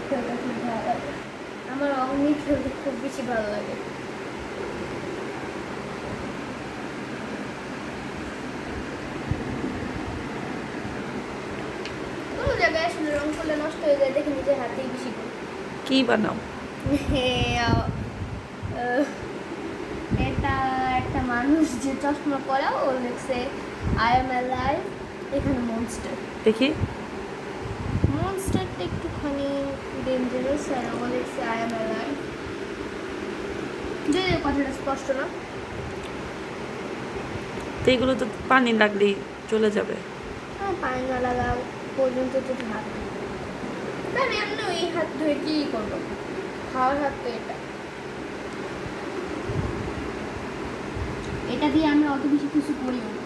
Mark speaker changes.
Speaker 1: খেলতে খুব ভালো লাগে। আমার অগ্নি খেলতে খুব বেশি ভালো লাগে। কোনো জায়গায় আসলে রং করলে নষ্ট হয়ে যায় দেখে নিজের হাতেই বেশি করি।
Speaker 2: কি বানাও?
Speaker 1: এটা একটা মানুষ যে চশমা পরে ও লিখছে আই এম অ্যালাইভ, এখানে মনস্টার।
Speaker 2: দেখি।
Speaker 1: মনস্টারটা একটুখানি ডেঞ্জারাস আর ও লিখছে আই এম অ্যালাইভ। যদি কথাটা স্পষ্ট না,
Speaker 2: তো এগুলো তো পানি লাগলেই চলে যাবে।
Speaker 1: পানি না লাগা পর্যন্ত তো হাত, তাহলে এমনি ওই হাত ধুয়ে কি করবো? খাওয়ার হাত তো এটা, এটা দিয়ে আমরা অত বেশি কিছু করিও না।